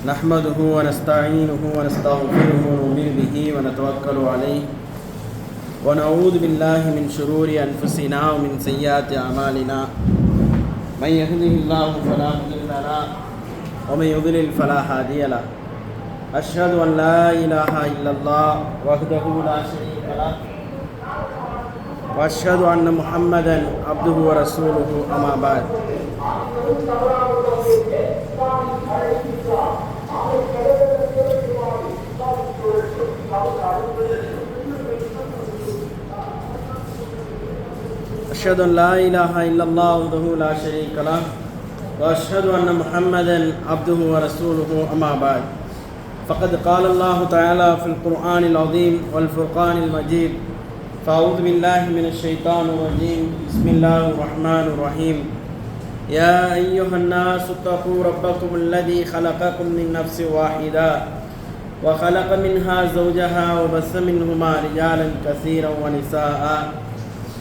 نحمده ونستعينه ونستغفره ونؤمن به ونتوكل عليه ونعوذ بالله من شرور أنفسنا ومن سيئات أعمالنا من يهده الله فلا مضل له ومن يضلل فلا هادي له أشهد أن لا إله إلا الله وحده لا شريك له وأشهد أن محمدا عبده ورسوله أما بعد أشهد أن لا إله إلا الله وحده لا شريك له وأشهد أن محمدا عبده ورسوله أما بعد فقد قال الله تعالى في القرآن العظيم والفرقان المجيد فأعوذ بالله من الشيطان الرجيم بسم الله الرحمن الرحيم يا أيها الناس اتقوا ربكم الذي خلقكم من نفس واحدة وخلق منها زوجها وبث منهما رجالا كثيرا ونساء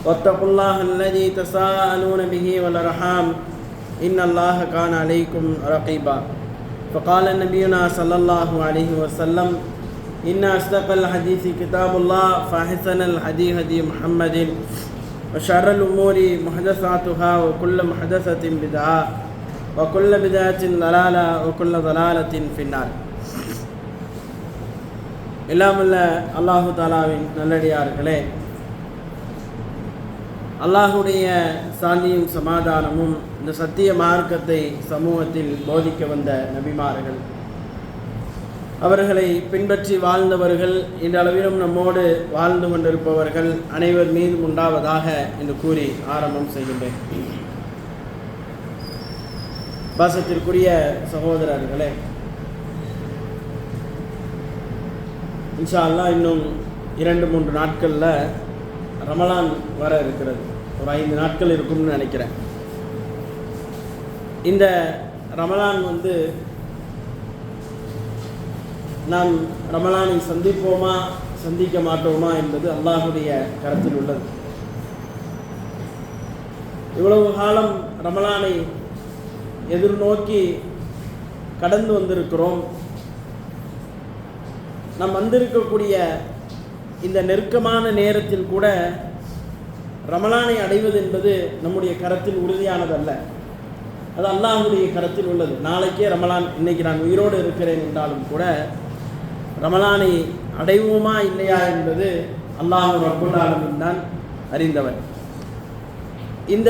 واتقوا الله الذي تساءلون به والأرحام إن الله كان عليكم رقيبا فقال نبينا صلى الله عليه وسلم إن أصدق الحديث كتاب الله فأحسن الهدي هدي محمد وشر الأمور محدثاتها وكل محدثة بدعة وكل بدعة ضلالة وكل ضلالة في النار. எல்லாமல்ல அல்லாஹு தாலாவின் நல்லடியார்களே, அல்லாஹுடைய சாந்தியும் சமாதானமும் இந்த சத்திய மார்க்கத்தை சமூகத்தில் போதிக்க வந்த நபிமார்கள், அவர்களை பின்பற்றி வாழ்ந்தவர்கள், இன்றளவிலும் நம்மோடு வாழ்ந்து கொண்டிருப்பவர்கள் அனைவர் மீதும் உண்டாவதாக என்று கூறி ஆரம்பம் செய்கின்றேன். பாசத்திற்குரிய சகோதரர்களே, இன்ஷா அல்லாஹ் இன்னும் 2-3 நாட்களில் ரமலான் வர இருக்கிறது. ஒரு 5 நாட்கள் இருக்கும்னு நினைக்கிறேன். இந்த ரமலான் நாம் ரமலானை சந்திப்போமா சந்திக்க மாட்டோமா என்பது அல்லாஹுடைய கருத்தில் உள்ளது. இவ்வளவு காலம் ரமலானை எதிர்நோக்கி கடந்து வந்திருக்கிறோம். நாம் வந்திருக்கக்கூடிய இந்த நெருக்கமான நேரத்தில் கூட ரமலானை அடைவது என்பது நம்முடைய கரத்தில் உறுதியானதல்ல. அது அல்லாஹுடைய கரத்தில் உள்ளது. நாளைக்கே ரமலான், இன்னைக்கு நான் உயிரோடு இருக்கிறேன் என்றாலும் கூட ரமலானை அடைவோமா இல்லையா என்பது அல்லாஹ் ரப்புல் ஆலமீன் தான் அறிந்தவர். இந்த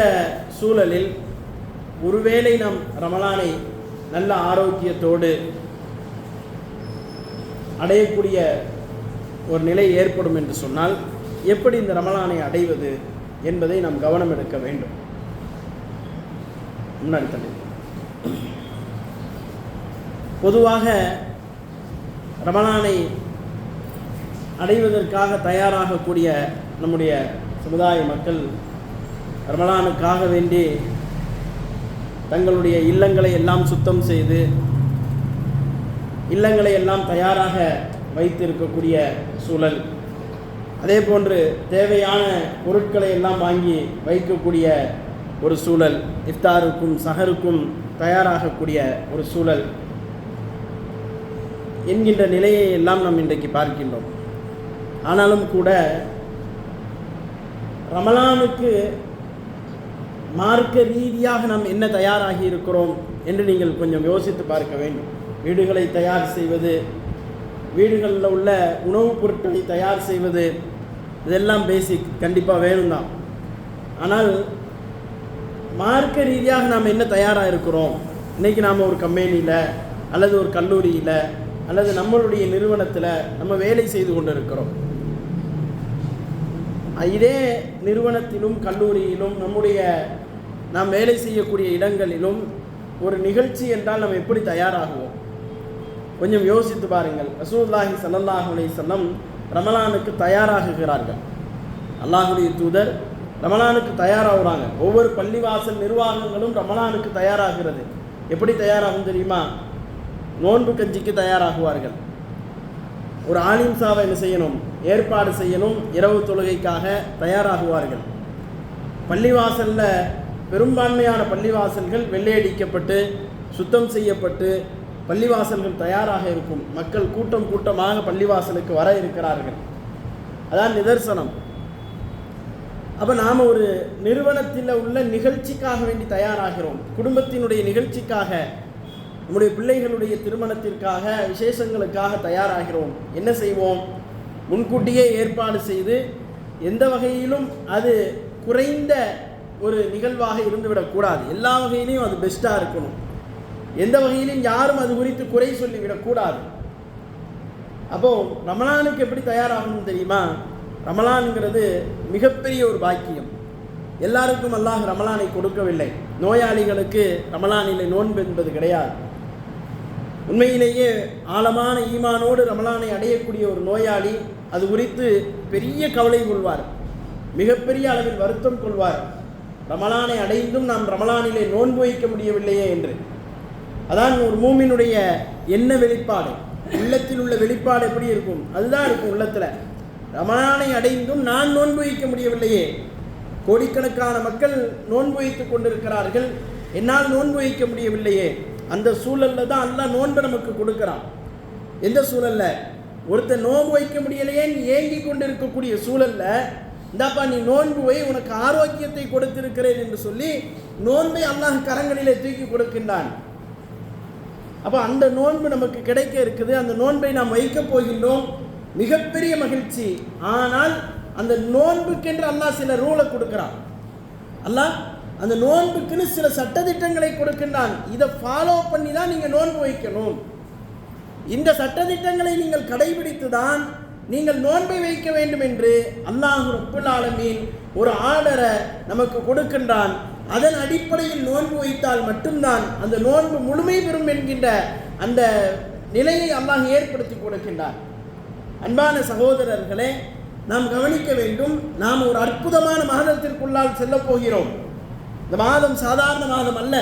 சூழலில் ஒருவேளை நாம் ரமலானை நல்ல ஆரோக்கியத்தோடு அடையக்கூடிய ஒரு நிலை ஏற்படும் என்று சொன்னால் எப்படி இந்த ரமலானை அடைவது என்பதை நாம் கவனம் எடுக்க வேண்டும். முன்னாடி தள்ளி பொதுவாக ரமலானை அடைவதற்காக தயாராகக்கூடிய நம்முடைய சமுதாய மக்கள் ரமலானுக்காக வேண்டி தங்களுடைய இல்லங்களை எல்லாம் சுத்தம் செய்து இல்லங்களை எல்லாம் தயாராக வைத்திருக்கக்கூடிய சூழல், அதே போன்று தேவையான பொருட்களை எல்லாம் வாங்கி வைக்கக்கூடிய ஒரு சூழல், இஃப்தாருக்கும் சஹருக்கும் தயாராகக்கூடிய ஒரு சூழல் என்கின்ற நிலையை எல்லாம் நாம் இன்றைக்கு பார்க்கின்றோம். ஆனாலும் கூட ரமலானுக்கு மார்க்க ரீதியாக நாம் என்ன தயாராகி இருக்கிறோம் என்று நீங்கள் கொஞ்சம் யோசித்து பார்க்க வேண்டும். வீடுகளை தயார் செய்வது, வீடுகளில் உள்ள உணவுப் பொருட்களை தயார் செய்வது, இதெல்லாம் பேசிக், கண்டிப்பாக வேணும் தான். ஆனால் மார்க்க ரீதியாக நாம் என்ன தயாராக இருக்கிறோம்? இன்றைக்கி நாம் ஒரு கம்பெனியில் அல்லது ஒரு கல்லூரியில் அல்லது நம்மளுடைய நிறுவனத்தில் நம்ம வேலை செய்து கொண்டு இருக்கிறோம். இதே நிறுவனத்திலும் கல்லூரியிலும் நாம் வேலை செய்யக்கூடிய இடங்களிலும் ஒரு நிகழ்ச்சி என்றால் நம்ம எப்படி தயாராகுவோம்? கொஞ்சம் யோசித்து பாருங்கள். ரசூலுல்லாஹி ஸல்லல்லாஹு அலைஹி வஸல்லம் ரமலானுக்கு தயாராகுகிறார்கள். அல்லாஹுடைய தூதர் ரமலானுக்கு தயாராகிறாங்க. ஒவ்வொரு பள்ளிவாசல் நிர்வாகங்களும் ரமலானுக்கு தயாராகிறது. எப்படி தயாராகும் தெரியுமா? நோன்பு கஞ்சிக்கு தயாராகுவார்கள். ஒரு ஆலிம் சாவை என்ன செய்யணும்? ஏற்பாடு செய்யணும். இரவு தொழுகைக்காக தயாராகுவார்கள். பள்ளிவாசலில் பெரும்பான்மையான பள்ளிவாசல்கள் வெள்ளையடிக்கப்பட்டு சுத்தம் செய்யப்பட்டு பள்ளிவாசல்கள் தயாராக இருக்கும், மக்கள் கூட்டம் கூட்டமாக பள்ளிவாசலுக்கு வர இருக்கிறார்கள். அதான் நிதர்சனம். அப்போ நாம் ஒரு நிறுவனத்தில் உள்ள நிகழ்ச்சிக்காக வேண்டி தயாராகிறோம், குடும்பத்தினுடைய நிகழ்ச்சிக்காக, நம்முடைய பிள்ளைகளுடைய திருமணத்திற்காக, விசேஷங்களுக்காக தயாராகிறோம். என்ன செய்வோம்? முன்கூட்டியே ஏற்பாடு செய்து எந்த வகையிலும் அது குறைந்த ஒரு நிகழ்வாக இருந்துவிடக்கூடாது. எல்லா வகையிலையும் அது பெஸ்ட்டாக இருக்கணும். எந்த வகையிலும் யாரும் அது குறித்து குறை சொல்லிவிடக்கூடாது. அப்போது ரமலானுக்கு எப்படி தயாராகணும் தெரியுமா? ரமலான்ங்கிறது மிகப்பெரிய ஒரு பாக்கியம். எல்லாருக்கும் அல்லாஹ் ரமலானை கொடுக்கவில்லை. நோயாளிகளுக்கு ரமலானிலே நோன்பு என்பது கிடையாது. உண்மையிலேயே ஆழமான ஈமானோடு ரமலானை அடையக்கூடிய ஒரு நோயாளி அது குறித்து பெரிய கவலை கொள்வார், மிகப்பெரிய அளவில் வருத்தம் கொள்வார். ரமலானை அடைந்தும் நாம் ரமலானிலே நோன்பு வைக்க முடியவில்லையே என்று. அதான் ஒரு மூமினுடைய என்ன வெளிப்பாடு, உள்ளத்தில் உள்ள வெளிப்பாடு எப்படி இருக்கும்? அதுதான் இருக்கும் உள்ளத்தில். ரமலானை அடைந்தும் நான் நோன்பு வைக்க முடியவில்லையே. கோடிக்கணக்கான மக்கள் நோன்பு வைத்துக் கொண்டிருக்கிறார்கள், என்னால் நோன்பு வைக்க முடியவில்லையே. அந்த சூழலில் தான் அல்லாஹ் நோன்பை நமக்கு கொடுக்குறான். எந்த சூழலில்? ஒருத்தர் நோன்பு வைக்க முடியலையேன்னு ஏங்கி கொண்டு இருக்கக்கூடிய சூழலில், இந்தாப்பா நீ நோன்பு வை, உனக்கு ஆரோக்கியத்தை கொடுத்திருக்கிறேன் என்று சொல்லி நோன்பை அல்லாஹ் கரங்களிலே தூக்கி கொடுக்கின்றான். அப்போ அந்த நோன்பு நமக்கு கிடைக்க இருக்குது. அந்த நோன்பை நாம் வைக்கப் போகின்றோம், மிகப்பெரிய மகிழ்ச்சி. ஆனால் அந்த நோன்புக்கென்று அல்லாஹ் சில ரூலை கொடுக்குறான். அல்லாஹ் அந்த நோன்புக்குன்னு சில சட்டதிட்டங்களை கொடுக்கின்றான். இதை ஃபாலோ பண்ணி தான் நீங்கள் நோன்பு வைக்கணும். இந்த சட்டதிட்டங்களை நீங்கள் கடைபிடித்து தான் நீங்கள் நோன்பை வைக்க வேண்டும் என்று அல்லாஹ் ரப்புல் ஆலமீன் ஒரு ஆர்டரை நமக்கு கொடுக்கின்றான். அதன் அடிப்படையில் நோன்பு வைத்தால் மட்டும்தான் அந்த நோன்பு முழுமை பெறும் என்கின்ற அந்த நிலையை அல்லாஹ் ஏற்படுத்தி கொடுக்கின்றான். அன்பான சகோதரர்களே, நாம் கவனிக்க வேண்டும். நாம் ஒரு அற்புதமான மாதத்திற்குள்ளால் செல்ல போகிறோம். இந்த மாதம் சாதாரண மாதம் அல்ல,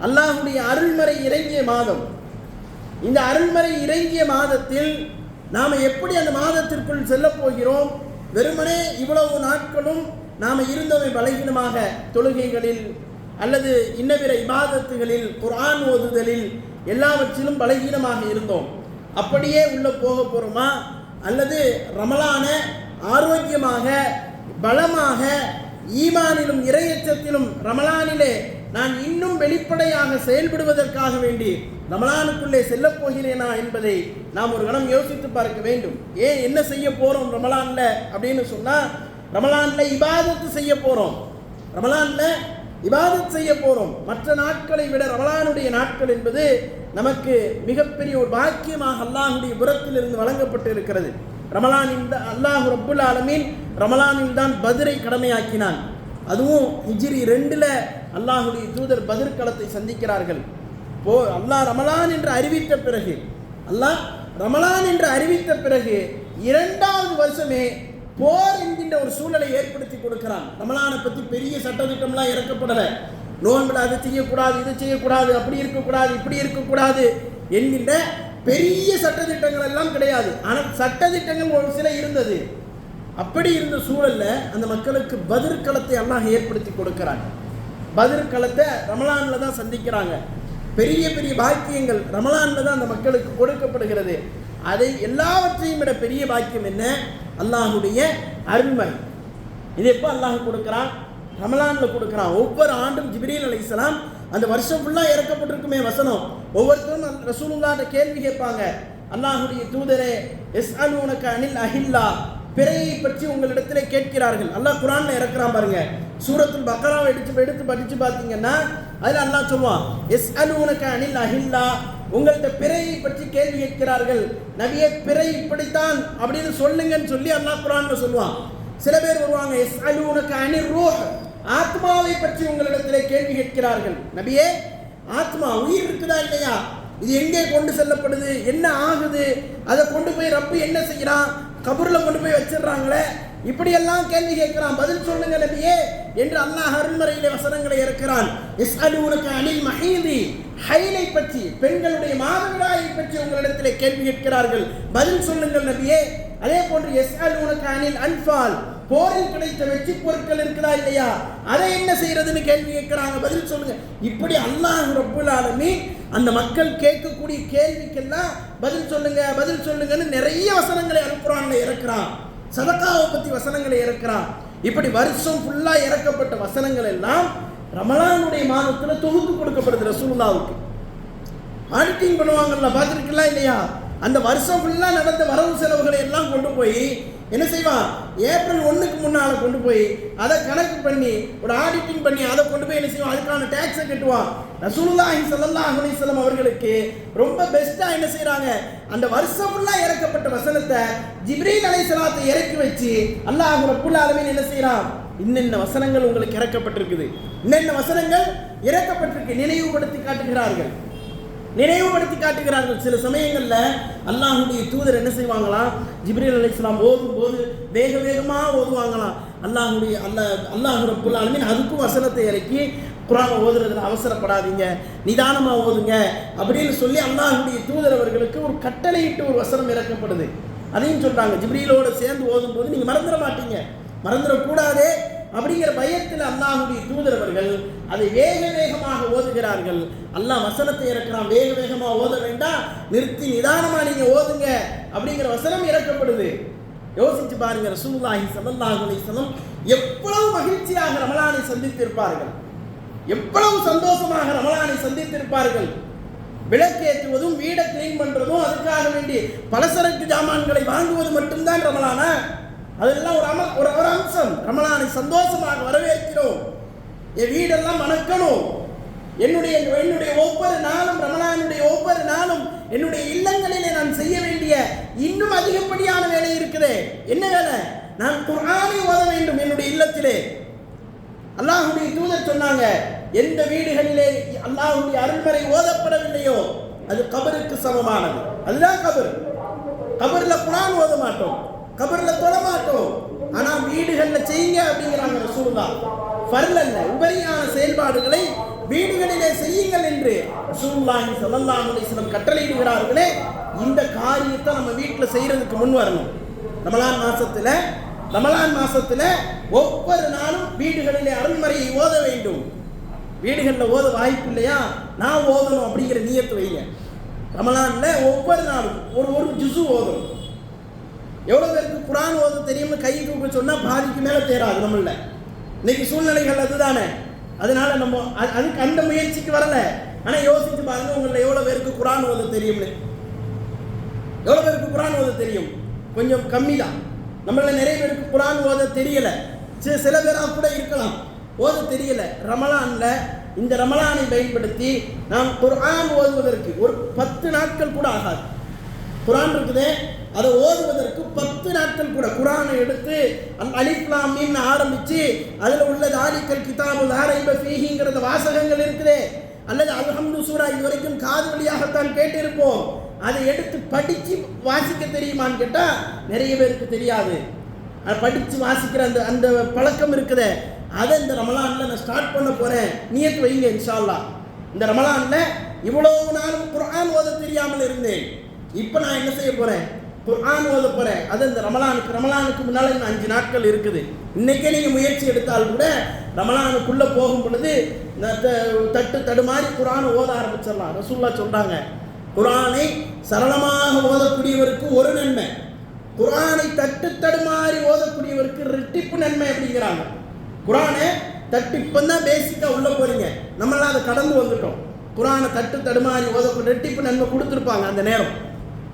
அல்லாஹுடைய அருள்மறை இறங்கிய மாதம். இந்த அருள்மறை இறங்கிய மாதத்தில் நாம் எப்படி அந்த மாதத்திற்குள் செல்ல போகிறோம்? வெறுமனே இவ்வளவு நாட்களும் நாம் இருந்தவை பலகீனமாக தொழுகைகளில் அல்லது இன்னபிற இபாதத்துகளில் குர்ஆன் ஓதுதலில் எல்லாவற்றிலும் பலகீனமாக இருந்தோம். அப்படியே உள்ள போக போகிறோமா? அல்லது ரமலான ஆரோக்கியமாக பலமாக ஈமானிலும் இறையச்சத்திலும் ரமலானிலே நான் இன்னும் வெளிப்படையாக செயல்படுவதற்காக வேண்டி ரமலானுக்குள்ளே செல்லப் போகிறேனா என்பதை நாம் ஒரு கணம் யோசித்து பார்க்க வேண்டும். ஏன் என்ன செய்ய போகிறோம் ரமலானில் அப்படின்னு சொன்னால், ரமலானில் இபாதத்து செய்ய போகிறோம். ரமலானில் இபாதத் செய்ய போகிறோம். மற்ற நாட்களை விட ரமலானுடைய நாட்கள் என்பது நமக்கு மிகப்பெரிய ஒரு பாக்கியமாக அல்லாஹுடைய புறத்திலிருந்து வழங்கப்பட்டு இருக்கிறது. ரமலானில் தான் அல்லாஹ் ரப்புல் ஆலமீன் ரமலானில் தான் பத்ரை கடமையாக்கினான். அதுவும் ஹிஜ்ரி 2 அல்லாஹுடைய தூதர் பத்ர் களத்தை சந்திக்கிறார்கள். அல்லாஹ் ரமலான் என்று அறிவித்த பிறகு, அல்லாஹ் ரமலான் என்று அறிவித்த பிறகு 2வது வருஷமே போர் என்கின்ற ஒரு சூழலை ஏற்படுத்தி கொடுக்கிறான். ரமலானை பற்றி பெரிய சட்டத்திட்டம்லாம் இறக்கப்படலை. நோன்புல அதை செய்யக்கூடாது, இதை செய்யக்கூடாது, அப்படி இருக்கக்கூடாது, இப்படி இருக்கக்கூடாது என்கின்ற பெரிய சட்டத்திட்டங்கள் எல்லாம் கிடையாது. ஆனால் சட்டத்திட்டங்கள் ஒரு சில இருந்தது. அப்படி இருந்த சூழல்ல அந்த மக்களுக்கு பத்ர் களத்தை அல்லாஹ் ஏற்படுத்தி கொடுக்கிறாங்க. பத்ர் களத்தை ரமலான்ல தான் சந்திக்கிறாங்க. பெரிய பெரிய பாக்கியங்கள் ரமலான்ல தான் அந்த மக்களுக்கு கொடுக்கப்படுகிறது. அதை எல்லாவற்றையும் விட பெரிய பாக்கியம் என்ன? அல்லாஹுடைய அருள்மறை. இது எப்போ அல்லாஹ் கொடுக்குறான்? ரமலான்ல கொடுக்குறான். ஒவ்வொரு ஆண்டும் ஜிப்ரீல் அலைஹிஸ்ஸலாம் அந்த வருஷம் ஃபுல்லாக இறக்கப்பட்டிருக்குமே வசனம், ஒவ்வொருத்தரும் ரசூலுல்லாஹ்ட்ட கேள்வி கேட்பாங்க. அல்லாஹுடைய தூதரே, யஸ்அலூனக அனில் அஹில்லா, பிறையை பற்றி உங்களிடத்தில் கேட்கிறார்கள். அல்லாஹ் குர்ஆன்ல இறக்குறான் பாருங்க. சூரத்துல் பக்ராவை எடுத்து படித்து பார்த்தீங்கன்னா அதில் அல்லாஹ் சொல்லுவான், யஸ்அலூனக அனில் அஹில்லா, உங்கள்கிட்ட பிறையை பற்றி கேள்வி கேட்கிறார்கள், நபியே பிறை இப்படித்தான் அப்படின்னு சொல்லுங்கன்னு சொல்லி அல்லாஹ் குர்ஆன்ல சொல்லுவான். சில பேர் வருவாங்க, யஸ்அலூனக அனிர் ரூஹ், ஆத்மாவை பற்றி உங்களிடத்தில் கேள்வி கேட்கிறார்கள், நபியே ஆத்மா உயிர் இருக்குதா இல்லையா, இது எங்கே கொண்டு செல்லப்படுது, என்ன ஆகுது, அதை கொண்டு போய் ரப்பு என்ன செய்யறான், கபூரில் கொண்டு போய் வச்சிடறாங்களே, இப்படியெல்லாம் கேள்வி கேட்கிறான், பதில் சொல்லுங்க நபியே என்று அல்லாஹ் அருள்மறையிலே வசனங்களை இறக்கிறான். யஸ்அலூனக அனில் மஹீதி, ஹைலை பற்றி, பெண்களுடைய மாதவிடாயை பற்றி உங்களிடத்தில் கேள்வி கேட்கிறார்கள், பதில் சொல்லுங்கள் நபியே. அதே போன்று யஸ்அலூனக அனில் அன்ஃபால், போரில் கிடைத்த வெற்றி பொருட்கள் இருக்குதா இல்லையா, அதை என்ன செய்யறதுன்னு கேள்வி கேட்கிறாங்க, பதில் சொல்லுங்க. இப்படி அல்லாஹ் ரப்புல் ஆலமீன் அந்த மக்கள் கேட்கக்கூடிய கேள்விக்கெல்லாம் பதில் சொல்லுங்கன்னு நிறைய வசனங்களை அல்குர்ஆன்ல இறக்குறான். சதகாவை பற்றி வசனங்களை இறக்குறான். இப்படி வருஷம் ஃபுல்லாக இறக்கப்பட்ட வசனங்கள் எல்லாம் ரமலானுடைய மாதத்தில் தொகுத்து கொடுக்கப்படுது ரசூலுல்லாவுக்கு. ஆடிட்டிங் பண்ணுவாங்கல்ல, பார்த்துருக்கலாம் இல்லையா? அந்த வருஷம் ஃபுல்லாக நடந்த வரவு செலவுகளை எல்லாம் கொண்டு போய் என்ன செய்வான், ஏப்ரல் 1க்கு முன்னால் கொண்டு போய் அதை கணக்கு பண்ணி ஒரு ஆடிட்டிங் பண்ணி அதை கொண்டு போய் என்ன செய்வான், அதுக்கான டேக்ஸை கட்டுவான். ரசூலுல்லாஹி ஸல்லல்லாஹு அலைஹி வஸல்லம் அவர்களுக்கு ரொம்ப பெஸ்ட்டாக என்ன செய்கிறாங்க, அந்த வருஷம் ஃபுல்லாக இறக்கப்பட்ட வசனத்தை ஜிப்ரீல் அலைஹிஸ்ஸலாத்தை இறக்கி வச்சு அல்லாஹ் ரப்புல் ஆலமீன் என்ன செய்கிறான், இன்னென்ன வசனங்கள் உங்களுக்கு இறக்கப்பட்டிருக்குது, இன்னென்ன வசனங்கள் இறக்கப்பட்டிருக்கு நினைவுபடுத்தி காட்டுகிறார்கள். சில சமயங்களில் அல்லாஹுடைய தூதர் என்ன செய்வாங்களாம், ஜிப்ரீல் அலைஹிஸ்ஸலாம் ஓதும்போது வேக வேகமாக ஓதுவாங்களாம். அல்லாஹ் ரப்புல் ஆலமீன் அதுக்கும் வசனத்தை இறக்கி குர்ஆனை ஓதுறதுல அவசரப்படாதீங்க, நிதானமாக ஓதுங்க அப்படின்னு சொல்லி அல்லாஹுடைய தூதர் அவர்களுக்கு ஒரு கட்டளையிட்டு ஒரு வசனம் இறக்கப்படுது. அதையும் சொல்கிறாங்க, ஜிப்ரீலோடு சேர்ந்து ஓதும்போது நீங்கள் மறந்துடக்கூடாதே அப்படிங்கிற பயத்தில் அல்லாஹுடைய தூதர் அவர்கள் அதை வேகமாக ஓதுகிறார்கள். அல்லாஹ் வசனத்தை இறக்குறான், வேகமாக ஓத வேண்டாம், நிறுத்தி நிதானமாக நீங்கள் ஓதுங்க அப்படிங்கிற வசனம் இறக்கப்படுது. யோசிச்சு பாருங்க, ரசூலுல்லாஹி ஸல்லல்லாஹு அலைஹி வஸல்லம் எவ்வளவு மகிழ்ச்சியாக ரமலானை சந்தித்திருப்பார்கள், எவ்வளவு சந்தோஷமாக ரமலானை சந்தித்திருப்பார்கள். விளக்கேற்றுவதும் வீடை கிளீன் பண்ணுறதும் அதுக்காக வேண்டி பலசரக்கு ஜாமான்களை வாங்குவது மட்டும்தான் ரமலானா? அதெல்லாம் ஒரு அம்சம். ரமலானை சந்தோஷமாக வரவேற்கிறோம், என் வீடெல்லாம் மணக்கணும். என்னுடைய ஒவ்வொரு நாளும், ரமலானுடைய ஒவ்வொரு நாளும் என்னுடைய இல்லங்களிலே நான் செய்ய வேண்டிய இன்னும் அதிகப்படியான வேலை இருக்குது. என்ன வேலை? நான் குர்ஆனை ஓத வேண்டும் என்னுடைய இல்லத்திலே. அல்லாஹுடைய தூதர் சொன்னாங்க, எந்த வீடுகளிலே அல்லாஹுடைய அருள்மறை ஓதப்படவில்லையோ அது கபருக்கு சமமானது. அதுதான் கபர். கபரில் குர்ஆன் ஓத மாட்டோம், கபரில் தொழ மாட்டோம். ஆனால் வீடுகளில் செய்யுங்க அப்படிங்கிறாங்க ரசூலுல்லாஹ். ஃபர்ல் அல்ல, உபரியான செயல்பாடுகளை வீடுகளிலே செய்யுங்கள் என்று ரசூலுல்லாஹி ஸல்லல்லாஹு அலைஹி வஸல்லம் கட்டளையிடுகிறார்களே. இந்த காரியத்தை நம்ம வீட்டில் செய்யறதுக்கு முன் வரணும். ரமலான் மாசத்துல ஒவ்வொரு நாளும் வீடுகளிலே அருள்மறையை ஓத வேண்டும். வீடுகளில் ஓத வாய்ப்பு இல்லையா, நான் ஓதணும் அப்படிங்கிற நியத்து வைங்க. ரமலான்ல ஒவ்வொரு நாளும் ஒரு ஜுசு ஓதணும். எவ்வளோ பேருக்கு குர்ஆன் ஓத தெரியும்னு கை தூக்க சொன்னால் பாதிக்கு மேலே தேராது நம்மள. இன்னைக்கு சூழ்நிலைகள் அதுதானே, அதனால நம்ம அதுக்கு அந்த முயற்சிக்கு வரல. ஆனால் யோசிச்சு பாருங்க, உங்களில் எவ்வளோ பேருக்கு குர்ஆன் ஓத தெரியும்னு. எவ்வளோ பேருக்கு குர்ஆன் ஓத தெரியும்? கொஞ்சம் கம்மி தான். நம்மள நிறைய பேருக்கு குர்ஆன் ஓத தெரியல. சில பேராக கூட இருக்கலாம் ஓத தெரியல. இந்த ரமலானை பயன்படுத்தி நாம் குர்ஆன் ஓதுவதற்கு ஒரு 10 நாட்கள் கூட ஆகாது. குர்ஆன் இருக்குதே, அதை ஓதுவதற்கு 10 நாட்கள் கூட. குர்ஆனை எடுத்து அலிஃப் லாம் மீம் ஆரம்பித்து அதில் உள்ள தாலிக்கல் கிதாபு லா ரைப ஃபீஹிங்கிற வாசகங்கள் இருக்குதே, அல்லது அல்ஹம்து சூரா இது வரைக்கும் காது வழியாகத்தான் கேட்டிருப்போம். அதை எடுத்து படித்து வாசிக்க தெரியுமான்னு கேட்டால் நிறைய பேருக்கு தெரியாது. அதை படித்து வாசிக்கிற அந்த பழக்கம் இருக்குதே, அதை இந்த ரமலானில் நான் ஸ்டார்ட் பண்ண போகிறேன். நியத்து வைங்க இன்ஷா அல்லாஹ். இந்த ரமலானில் இவ்வளவு நாளும் குர்ஆன் ஓத தெரியாமல் இருந்தேன், இப்போ நான் என்ன செய்ய போகிறேன், குர்ஆன் ஓத போகிறேன். அது இந்த ரமலானுக்கு முன்னால் இன்னும் 5 நாட்கள் இருக்குது. இன்றைக்கே நீங்கள் முயற்சி எடுத்தால் கூட ரமலானுக்குள்ளே போகும் பொழுது தடுமாறி குர்ஆனை ஓத ஆரம்பிச்சிடலாம். ரசூலுல்லாஹ் சொல்கிறாங்க, குர்ஆனை சரளமாக ஓதக்கூடியவருக்கு ஒரு நன்மை, குர்ஆனை தடுமாறி ஓதக்கூடியவருக்கு ரெட்டிப்பு நன்மை அப்படிங்கிறாங்க. குர்ஆனை இப்போதான் பேசிக்காக உள்ளே போகிறீங்க, நம்மளாம் அதை கடந்து வந்துட்டோம். குர்ஆனை தடுமாறி ஓதக்கூடிய ரெட்டிப்பு நன்மை கொடுத்துருப்பாங்க. அந்த நேரம்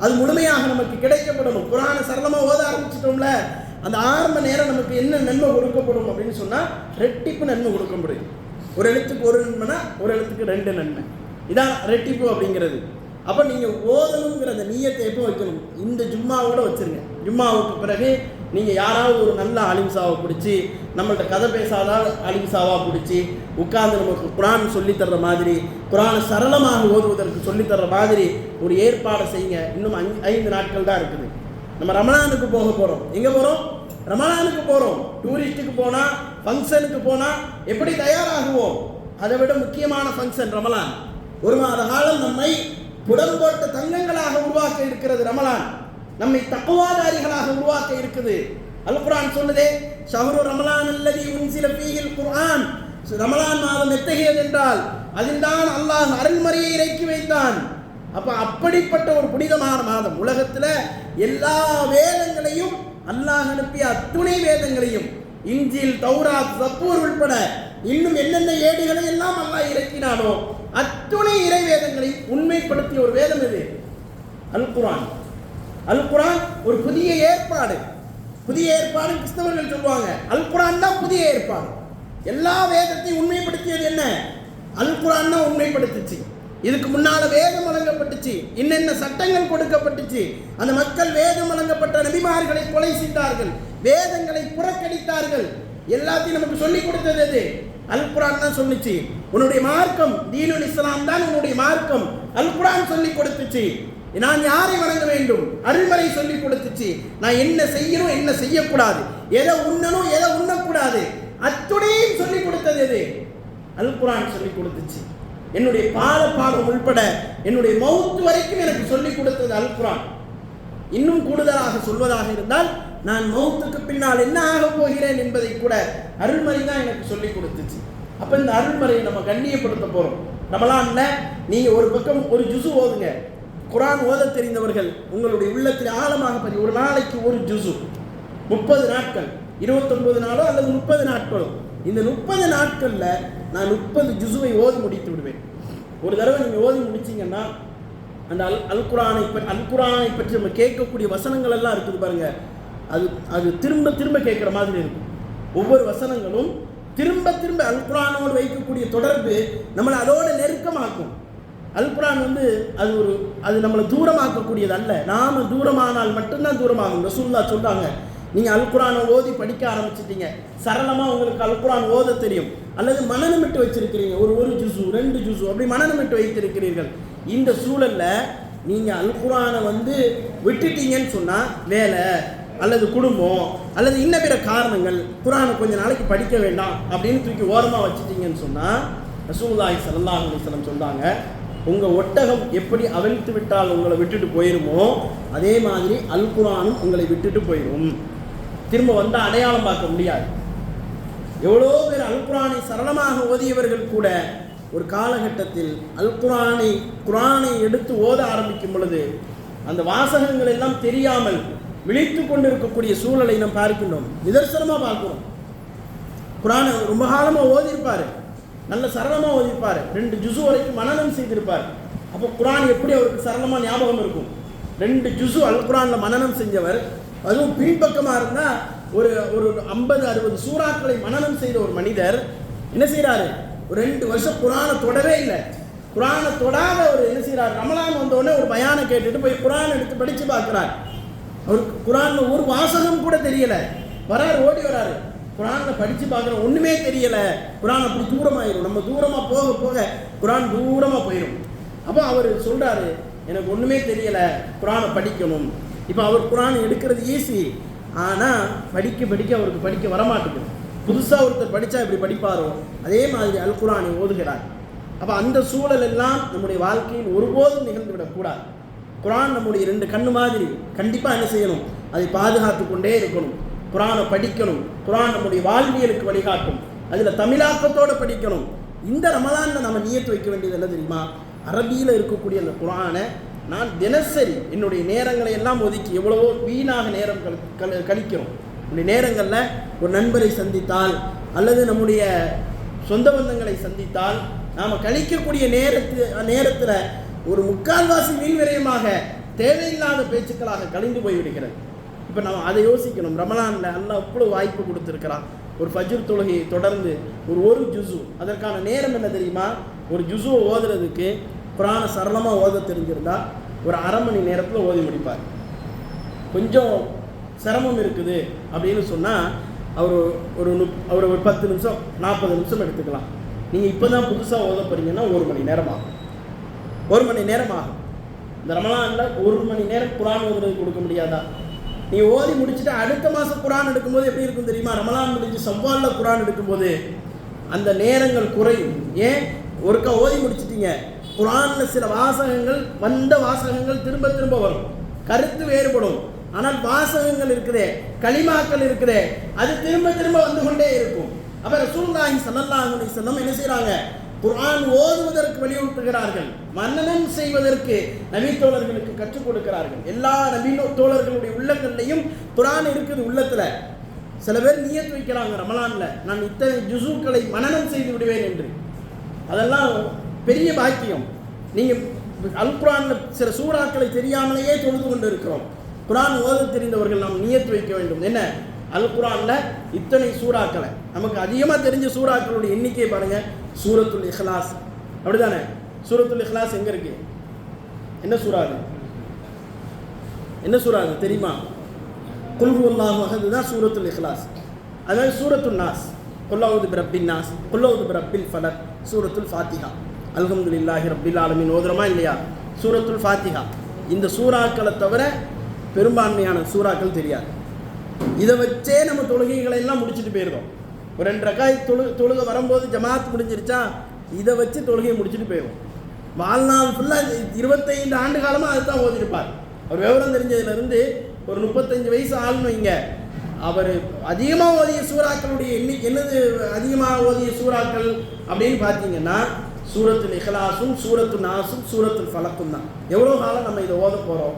அது முழுமையாக நமக்கு கிடைக்கப்படணும். குர்ஆனை சரளமாக ஓத ஆரம்பிச்சிட்டோம்ல, அந்த ஆரம்ப நேரம் நமக்கு என்ன நன்மை கொடுக்கப்படும் அப்படின்னு சொன்னால் ரெட்டிப்பு நன்மை கொடுக்கப்படும். ஒரு எழுத்துக்கு 1 நன்மைனா ஒரு எழுத்துக்கு 2 நன்மை. இதான் ரெட்டிப்பு அப்படிங்கிறது. அப்போ நீங்கள் ஓதணுங்கிற அந்த நியத்தை எப்போ வைக்கணும், இந்த ஜும்மாவோட வச்சுருங்க. ஜும்மாவுக்கு பிறகு நீங்கள் யாராவது ஒரு நல்ல அலிம்சாவை பிடிச்சி, நம்மள்கிட்ட கதை பேசாத அலிம்சாவாக பிடிச்சி உட்கார்ந்து நமக்கு குர்ஆன் சொல்லித்தர்ற மாதிரி, குர்ஆனை சரளமாக ஓதுவதற்கு சொல்லித்தர்ற மாதிரி ஒரு ஏற்பாடை செய்யுங்க. இன்னும் 5 நாட்கள் தான் இருக்குது. நம்ம ரமலானுக்கு போக போகிறோம். எங்கே போகிறோம்? ரமலானுக்கு போகிறோம். டூரிஸ்ட்டுக்கு போனால், ஃபங்க்ஷனுக்கு போனால் எப்படி தயாராகுவோம்? அதை விட முக்கியமான ஃபங்க்ஷன் ரமலான். 1 மாத காலம் நம்மை புடம்போட்ட தங்கங்களாக உருவாக்க இருக்கிறது ரமலான். நம்மை தக்வாதாரிகளாக உருவாக்க இருக்குது. அல் குர்ஆன் சொல்லுதே, ஷஹ்ரு ரமலான் அல்லதி உன்சில ஃபீஹில் குர்ஆன் ரமலான் மாதம் எத்தகையது என்றால் அதில் தான் அல்லாஹ் அருள்மறையை இறக்கி வைத்தான். அப்படிப்பட்ட ஒரு புனிதமான மாதம். உலகத்தில் எல்லா வேதங்களையும் அல்லாஹ் அனுப்பிய அத்துணை வேதங்களையும், இன்ஜில், தௌராத், ஜபூர் உட்பட இன்னும் என்னென்ன ஏடுகளை எல்லாம் அல்லாஹ் இறக்கினானோ அத்துணை இறை வேதங்களையும் உண்மைப்படுத்திய ஒரு வேதம் இது அல் குர்ஆன். அல் குர்ஆன் ஒரு புதிய ஏற்பாடு. புதிய ஏற்பாடு கிறிஸ்தவர்கள் சொல்லுவாங்க. அல் குர்ஆன் தான் புதிய ஏற்பாடு. எல்லா வேதத்தையும் உண்மைப்படுத்தியது என்ன? அல் குர்ஆன் தான் உண்மைப்படுத்துச்சு. இதுக்கு முன்னால வேதம் வழங்கப்பட்டுச்சு, என்னென்ன சட்டங்கள் கொடுக்கப்பட்டுச்சு. அந்த மக்கள் வேதம் வழங்கப்பட்ட நபிமார்களை கொலை செய்தார்கள், வேதங்களை புறக்கணித்தார்கள். எல்லாத்தையும் நமக்கு சொல்லிக் கொடுத்தது எது? அல் குர்ஆன் தான் சொல்லிச்சு. உன்னுடைய மார்க்கம் தீனுல் இஸ்லாம் தான் உன்னுடைய மார்க்கம். அல் குர்ஆன் சொல்லிக் கொடுத்துச்சு. நான் யாரை வணங்க வேண்டும் அருள்மறை சொல்லிக் கொடுத்துச்சு. நான் என்ன செய்யணும், என்ன செய்யக்கூடாது, எதை உண்ணணும், எதை உண்ணக்கூடாது, அத்துணையும் சொல்லிக் கொடுத்தது எது? அல் குர்ஆன் சொல்லிக் கொடுத்துச்சு. என்னுடைய பாடம் உள்பட என்னுடைய மௌத் வரைக்கும் எனக்கு சொல்லிக் கொடுத்தது அல் குர்ஆன். இன்னும் கூடுதலாக சொல்வதாக இருந்தால், நான் மௌத்துக்கு பின்னால் என்ன ஆக போகிறேன் என்பதை கூட அருள்மறை தான் எனக்கு சொல்லிக் கொடுத்துச்சு. அப்ப இந்த அருள்மறையை நம்ம கண்ணியப்படுத்த போறோம். ரமலான்ல நீங்க ஒரு பக்கம் ஒரு ஜுசு ஓதுங்க. குர்ஆன் ஓத தெரிந்தவர்கள் உங்களுடைய உள்ளத்தில் ஆழமாக பதிவு. ஒரு நாளைக்கு ஒரு ஜுசு, 30 நாட்கள், 29 நாளோ அல்லது 30 நாட்களோ. இந்த 30 நாட்கள்ல நான் 30 ஜுசுவை ஓதி முடித்து விடுவேன். ஒரு தடவை நீங்க ஓதி முடிச்சீங்கன்னா அந்த அல் குர்ஆனை பற்றி நம்ம கேட்கக்கூடிய வசனங்கள் எல்லாம் இருக்குது பாருங்க, அது திரும்ப திரும்ப கேட்குற மாதிரி இருக்கும். ஒவ்வொரு வசனங்களும் திரும்ப திரும்ப அல் குர்ஆனோடு வைக்கக்கூடிய தொடர்பு நம்மளை அதோட நெருக்கமாக்கும். அல் குர்ஆன் அது நம்மளை தூரமாக்கக்கூடியது அல்ல. நாம தூரமானால் மட்டும்தான் தூரமாகும். ரசூலுல்லாஹ் சொல்றாங்க, நீங்க அல் குர்ஆனை ஓதி படிக்க ஆரம்பிச்சிட்டீங்க, சரளமா உங்களுக்கு அல் குர்ஆன் ஓத தெரியும், அல்லது மனநமிட்டு வச்சிருக்கிறீங்க, ஒரு ஜுசு 2 ஜுசு அப்படி மனநமிட்டு வைத்திருக்கிறீர்கள். இந்த சூழல்ல நீங்க அல் குர்ஆனை விட்டுட்டீங்கன்னு சொன்னா வேலை அல்லது குடும்பம் அல்லது இன்ன பிற காரணங்கள், குர்ஆனை கொஞ்ச நாளைக்கு படிக்க வேண்டாம் அப்படின்னு தூக்கி ஓரமா வச்சுட்டீங்கன்னு சொன்னா, ரசூலுல்லாஹி ஸல்லல்லாஹு அலைஹி வஸல்லம் சொல்றாங்க, உங்க ஒட்டகம் எப்படி அவிழ்த்து விட்டால் உங்களை விட்டுட்டு போயிருமோ அதே மாதிரி அல் குர்ஆனும் உங்களை விட்டுட்டு போயிடும். திரும்ப வந்தால் அடையாளம் பார்க்க முடியாது. எவ்வளோ பேர் அல் குர்ஆனை சரளமாக ஓதியவர்கள் கூட ஒரு காலகட்டத்தில் அல் குர்ஆனை எடுத்து ஓத ஆரம்பிக்கும் பொழுது அந்த வாசகங்கள் எல்லாம் தெரியாமல் விழித்து கொண்டு இருக்கக்கூடிய சூழலை நாம் பார்க்கின்றோம். நிதர்சனமாக பார்க்கிறோம். குர்ஆனை ரொம்ப காலமாக ஓதியிருப்பார், நல்ல சரளமாக ஓதிப்பார், 2 ஜுசு வரைக்கும் மனனம் செய்திருப்பார். அப்போ குர்ஆன் எப்படி அவருக்கு சரளமாக ஞாபகம் இருக்கும்? 2 ஜுசு அல் குர்ஆனில் மனனம் செஞ்சவர், அதுவும் பின்பக்கமாக இருந்தால் ஒரு 50-60 சூறாக்களை மனனம் செய்த ஒரு மனிதர் என்ன செய்கிறாரு? ஒரு 2 வருஷம் குர்ஆனை தொடவே இல்லை. குர்ஆனை தொடாத அவர் என்ன செய்கிறார்? ரமலான் வந்தோடனே ஒரு பயானை கேட்டுட்டு போய் குர்ஆன் எடுத்து படித்து பார்க்குறார். அவருக்கு குர்ஆனில் ஒரு வாசகம் கூட தெரியலை. ஓடி வராரு, குர்ஆனில் படித்து பார்க்குறோம், ஒன்றுமே தெரியலை. குர்ஆன் அப்படி தூரமாயிரும். நம்ம தூரமாக போக போக குர்ஆன் தூரமாக போயிடும். அப்போ அவர் சொல்கிறாரு, எனக்கு ஒன்றுமே தெரியலை, குர்ஆனை படிக்கணும். இப்போ அவர் குர்ஆன் எடுக்கிறது ஈஸி, ஆனால் படிக்க அவருக்கு படிக்க வரமாட்டேங்குது. புதுசாக ஒருத்தர் படித்தா எப்படி படிப்பாரோ அதே மாதிரி அல் குர்ஆனை ஓதுகிறார். அப்போ அந்த சூழல் எல்லாம் நம்முடைய வாழ்க்கையில் ஒருபோதும் நிகழ்ந்து விடக்கூடாது. குர்ஆன் நம்முடைய 2 கண்ணு மாதிரி, கண்டிப்பாக என்ன செய்யணும்? அதை பாதுகாத்து கொண்டே இருக்கணும். குர்ஆனை படிக்கணும். குர்ஆன் நம்முடைய வாழ்வியலுக்கு வழிகாட்டும். அதில் தமிழாக்கத்தோடு படிக்கணும். இந்த ரமலானில் நம்ம நியத்து வைக்க வேண்டியது என்ன தெரியுமா? அரபியில் இருக்கக்கூடிய அந்த குர்ஆனை நான் தினசரி என்னுடைய நேரங்களை எல்லாம் ஒதுக்கி, எவ்வளவோ வீணாக நேரம் கழிக்கிறோம். நம்முடைய நேரங்களில் ஒரு நண்பரை சந்தித்தால் அல்லது நம்முடைய சொந்த பந்தங்களை சந்தித்தால் நாம் கழிக்கக்கூடிய நேரத்தில் ஒரு 3/4 வீண்விரயமாக தேவையில்லாத பேச்சுக்களாக கழிந்து போய்விடுகிறது. இப்போ நம்ம அதை யோசிக்கணும். ரமலானில் அல்லாஹ் அவ்வளோ வாய்ப்பு கொடுத்துருக்கிறான். ஒரு ஃபஜ்ர் தொழுகையை தொடர்ந்து ஒரு ஜுசு, அதற்கான நேரம் என்ன தெரியுமா? ஒரு ஜுசுவை ஓதுறதுக்கு குர்ஆனை சரளமாக ஓத தெரிஞ்சிருந்தா ஒரு அரை மணி நேரத்தில் ஓதி முடிப்பார். கொஞ்சம் சிரமம் இருக்குது அப்படின்னு சொன்னால் அவர் ஒரு 10 நிமிஷம் 40 நிமிஷம் எடுத்துக்கலாம். நீங்கள் இப்போ தான் புதுசாக ஓத போகிறீங்கன்னா 1 மணி நேரம் ஆகும். 1 மணி நேரம் ஆகும். இந்த ரமலானில் 1 மணி நேரம் குர்ஆன் ஓதுறது கொடுக்க முடியாதா? நீ ஓதி முடிச்சுட்டு அடுத்த மாதம் குர்ஆன் எடுக்கும்போது எப்படி இருக்கும் தெரியுமா? ரமலான் முடிஞ்சு சவ்வாலில் குர்ஆன் எடுக்கும்போது அந்த நேரங்கள் குறையும். ஏன்? ஒருக்கா ஓதி முடிச்சிட்டீங்க. குர்ஆனில் சில வாசகங்கள் திரும்ப திரும்ப வரும், கருத்து வேறுபடும். ஆனால் வாசகங்கள் இருக்குதே, கலிமாக்கள் இருக்குதே, அது திரும்ப திரும்ப வந்து கொண்டே இருக்கும். அப்ப ரசூலுல்லாஹி ஸல்லல்லாஹு அலைஹி வஸல்லம் என்ன செய்றாங்க? குர்ஆன் ஓதுவதற்கு வலியுறுத்துகிறார்கள், மன்னனம் செய்வதற்கு நபி தோழர்களுக்கு கற்றுக் கொடுக்கிறார்கள். எல்லா நபி தோழர்களுடைய உள்ளங்கள்லையும் குர்ஆன் இருக்குது உள்ளத்துல. சில பேர் நியத் வைக்கிறாங்க ரமலான்ல, நான் இத்தனை ஜுஸுக்களை மனனம் செய்து விடுவேன் என்று. அதெல்லாம் பெரிய பாக்கியம். நீங்க அல் குர்ஆன்ல சில சூறாக்களை தெரியாமலேயே தொழுது கொண்டு இருக்கிறோம். குர்ஆன் ஓத தெரிந்தவர்கள் நாம் நியத் வைக்க வேண்டும். என்ன? அல் குர்ஆன்ல இத்தனை சூறாக்களை, நமக்கு அதிகமாக தெரிஞ்ச சூறாக்களுடைய எண்ணிக்கை பாருங்க. சூரத்துல் இஹ்லாஸ், அப்படிதானே? சூரத்துல் இஹ்லாஸ் எங்க இருக்கு? என்ன சூறா அது? என்ன சூறா அது தெரியுமா? குல் ஹுவல்லாஹு அஹத் தான் சூரத்துல் இஹ்லாஸ். அதாவது சூரத்துல் நாஸ், குல் அஊது பிரப்பின் நாஸ், குல் அஊது பிரப்பில் ஃபலக், சூரத்துல் ஃபாத்திஹா, அல்ஹம்துலில்லாஹி ரப்பில் ஆலமீன் ஓதுறோமா இல்லையா? சூரத்துல் ஃபாத்திஹா. இந்த சூறாக்களை தவிர பெரும்பான்மையான சூறாக்கள் தெரியாது. இதை வச்சே நம்ம தொழுகைகளை எல்லாம் முடிச்சுட்டு போயிருந்தோம். ஒரு 2 ரக்காய் தொழுகை வரும்போது ஜமாத் முடிஞ்சிருச்சா, இதை வச்சு தொழுகையை முடிச்சுட்டு போயிடும். வாழ்நாள் ஃபுல்லாக 25 ஆண்டு காலமாக அதுதான் ஓதிருப்பார். அவர் விவரம் தெரிஞ்சதுலேருந்து ஒரு 35 வயசு ஆள்னு வைங்க, அவர் அதிகமாக ஓதிய சூறாக்களுடைய எண்ணிக்கை என்னது? அதிகமாக ஓதிய சூறாக்கள் அப்படின்னு பார்த்தீங்கன்னா சூரத்துல் இஹ்லாஸும் சூரத்துல் நாஸும் சூரத்துல் ஃபலக்கும் தான். எவ்வளோ காலம் நம்ம இதை ஓத போகிறோம்?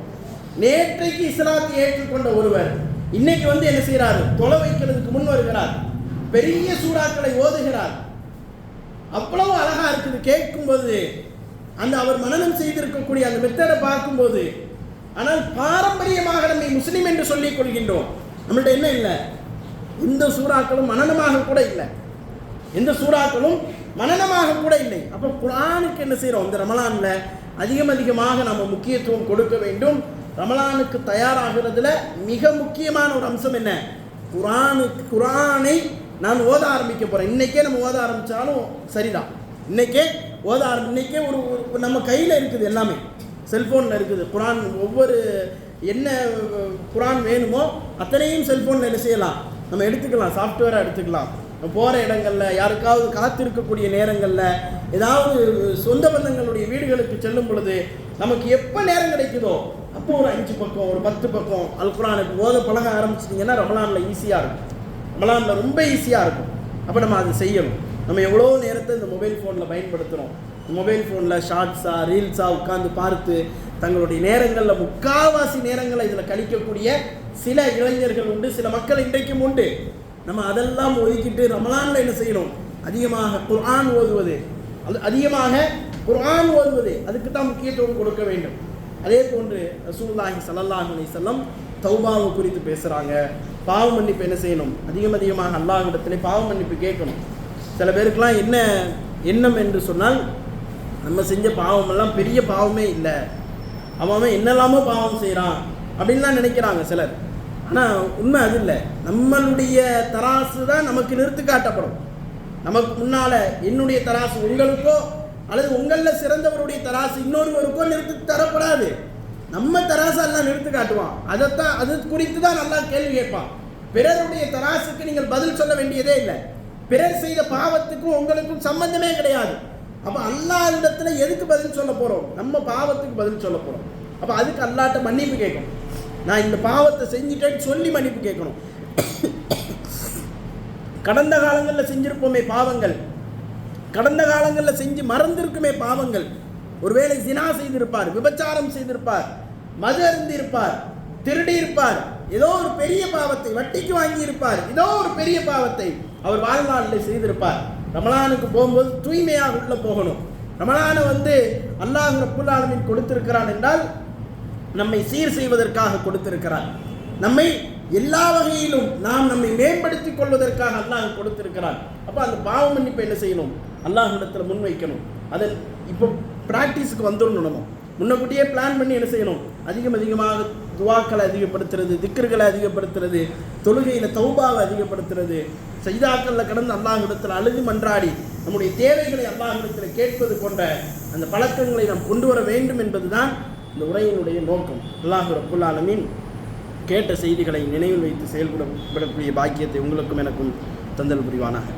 நேற்றைக்கு இஸ்லாத்தை ஏற்றுக்கொண்ட ஒருவர் இன்னைக்கு என்ன செய்கிறார்? தொலை வைக்கிறதுக்கு முன் வருகிறார், பெரிய சூறாக்களை ஓதுகிறார். அவ்வளவு அழகா இருக்குது கேட்கும்போது, அந்த அவர் மனனம் செய்திருக்கக்கூடிய அந்த மெத்தடை பார்க்கும்போது. ஆனால் பாரம்பரியமாக நம்மை முஸ்லீம் என்று சொல்லிக் கொள்கின்றோம். நம்மள்ட்ட என்ன இல்லை? எந்த சூறாக்களும் மனனமாக கூட இல்லை, எந்த சூறாக்களும் மனனமாக கூட இல்லை. அப்போ குர்ஆனுக்கு என்ன செய்கிறோம்? இந்த ரமலான்ல அதிகமாக நம்ம முக்கியத்துவம் கொடுக்க வேண்டும். ரமலானுக்கு தயாராகிறதுல மிக முக்கியமான ஒரு அம்சம் என்ன? குர்ஆனை நான் ஓத ஆரம்பிக்க போகிறேன். இன்றைக்கே நம்ம ஓத ஆரம்பித்தாலும் சரிதான். இன்றைக்கே இன்னைக்கே ஒரு நம்ம கையில் இருக்குது, எல்லாமே செல்ஃபோனில் இருக்குது. குர்ஆன் ஒவ்வொரு என்ன குர்ஆன் வேணுமோ அத்தனையும் செல்ஃபோனில் என்ன செய்யலாம்? நம்ம எடுத்துக்கலாம், சாஃப்ட்வேராக எடுத்துக்கலாம். போகிற இடங்களில், யாருக்காவது காத்திருக்கக்கூடிய நேரங்களில், ஏதாவது சொந்த பந்தங்களுடைய வீடுகளுக்கு செல்லும் பொழுது நமக்கு எப்போ நேரம் கிடைக்குதோ அப்போ ஒரு 5 பக்கம் ஒரு 10 பக்கம் அல் குர்ஆனுக்கு ஓத பழக ஆரம்பிச்சிட்டிங்கன்னா ரமலானில் ஈஸியாக இருக்கும். ரமலானில் ரொம்ப ஈஸியாக இருக்கும். அப்போ நம்ம அதை செய்யணும். நம்ம எவ்வளோ நேரத்தை இந்த மொபைல் ஃபோனில் பயன்படுத்துகிறோம். மொபைல் ஃபோனில் ஷார்ட்ஸாக ரீல்ஸாக உட்காந்து பார்த்து தங்களுடைய நேரங்களில் முக்கால்வாசி நேரங்களை இதில் கழிக்கக்கூடிய சில இளைஞர்கள் உண்டு, சில மக்கள் இன்றைக்கும் உண்டு. நம்ம அதெல்லாம் ஒதுக்கிட்டு ரமலானில் என்ன செய்யணும்? அதிகமாக குர்ஆன் ஓதுவது, அதுக்கு தான் முக்கியத்துவம் கொடுக்க வேண்டும். அதே போன்று ரசூலுல்லாஹி ஸல்லல்லாஹு அலைஹி வஸல்லம் தௌபாவை குறித்து பேசுகிறாங்க. பாவ மன்னிப்பு என்ன செய்யணும்? அதிகமாக அல்லாஹ்விடத்திலே பாவ மன்னிப்பு கேட்கணும். சில பேருக்கெல்லாம் என்ன எண்ணம் என்று சொன்னால், நம்ம செஞ்ச பாவமெல்லாம் பெரிய பாவமே இல்லை, அவன் என்னெல்லாமோ பாவம் செய்கிறான் அப்படின்லாம் நினைக்கிறாங்க சிலர். ஆனால் உண்மை அது இல்லை. நம்மளுடைய தராசு தான் நமக்கு நிறுத்து காட்டப்படும். நமக்கு முன்னால் என்னுடைய தராசு உங்களுக்கோ அல்லது உங்களில் சிறந்தவருடைய தராசு இன்னொருவருக்கோ நிறுத்து தரப்படாது. நம்ம தராசு எல்லாம் நிறுத்து காட்டுவான். அது குறித்து தான் நல்லா கேள்வி கேட்பான். பிறருடைய தராசுக்கு நீங்கள் பதில் சொல்ல வேண்டியதே இல்லை. பிறர் செய்த பாவத்துக்கும் உங்களுக்கும் சம்பந்தமே கிடையாது. அப்போ அல்லாஹ்விடத்தில் எதுக்கு பதில் சொல்ல போகிறோம்? நம்ம பாவத்துக்கு பதில் சொல்ல போகிறோம். அப்போ அதுக்கு அல்லாஹ்ட்ட மன்னிப்பு கேட்கணும். நான் இந்த பாவத்தை செஞ்சுட்டேன்னு சொல்லி மன்னிப்பு கேட்கணும். கடந்த காலங்களில் செஞ்சிருப்போமே பாவங்கள், கடந்த காலங்களில் செஞ்சு மறந்திருக்குமே பாவங்கள். ஒருவேளை ஜினா செய்திருப்பார், விபச்சாரம் செய்திருப்பார், மது அருந்தி இருப்பார், திருடி இருப்பார், ஏதோ ஒரு பெரிய பாவத்தை, வட்டிக்கு வாங்கி இருப்பார், ஏதோ ஒரு பெரிய பாவத்தை அவர் வாழ்நாளில் செய்திருப்பார். ரமலானுக்கு போகும்போது தூய்மையாக உள்ள போகணும். ரமலானை அல்லாஹ் ரப்புல் ஆலமீன் கொடுத்திருக்கிறான் என்றால் நம்மை சீர் செய்வதற்காக கொடுத்திருக்கிறார். நம்மை எல்லா வகையிலும் நம்மை மேம்படுத்திக் கொள்வதற்காக அல்லாஹ் கொடுத்திருக்கிறார். அப்போ அந்த பாவ மன்னிப்பை என்ன செய்யணும்? அல்லாஹ்விடத்தில் முன்வைக்கணும். அதை இப்போ ப்ராக்டிஸுக்கு வந்துடணும். நம்ம முன்னக்கூட்டியே பிளான் பண்ணி என்ன செய்யணும்? அதிகமாக துவாக்களை அதிகப்படுத்துறது, திக்ருகளை அதிகப்படுத்துறது, தொழுகையில் தௌபாவை அதிகப்படுத்துறது, சஜிதாக்களில் கடந்து அல்லாஹ்விடத்தில் அழுது மன்றாடி நம்முடைய தேவைகளை அல்லாஹ்விடத்தில் கேட்பது போன்ற அந்த பழக்கங்களை நாம் கொண்டு வர வேண்டும் என்பதுதான் இந்த உரையினுடைய நோக்கம். அல்லாஹ் ரப்புல் ஆலமீன் கேட்ட செய்திகளை நினைவில் வைத்து செயல்படக்கூடிய பாக்கியத்தை உங்களுக்கும் எனக்கும் தந்தல் புரிவானாக.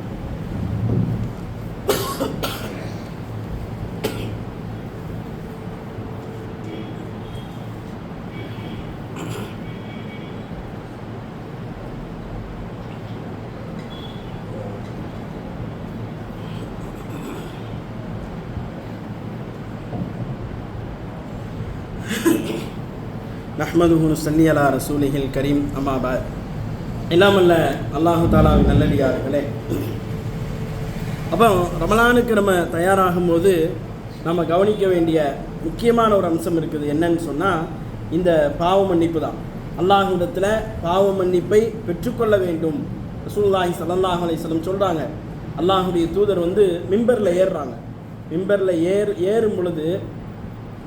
நஹ்மதுஹு நுஸல்லி அலா ரசூலிஹில் கரீம் அம்மா பாத். இல்லாமல்ல அல்லாஹு தாலாவின் நல்லடியார்களே, அப்போ ரமலானுக்கு நம்ம தயாராகும் போது நம்ம கவனிக்க வேண்டிய முக்கியமான ஒரு அம்சம் இருக்குது. என்னன்னு சொன்னால், இந்த பாவ மன்னிப்பு தான். அல்லாஹ்விடத்தில் பாவ மன்னிப்பை பெற்றுக்கொள்ள வேண்டும். ரசூலுல்லாஹி ஸல்லல்லாஹு அலைஹி வஸல்லம் சொல்கிறாங்க, அல்லாஹுடைய தூதர் மிம்பரில் ஏறுறாங்க. மிம்பரில் ஏறும் பொழுது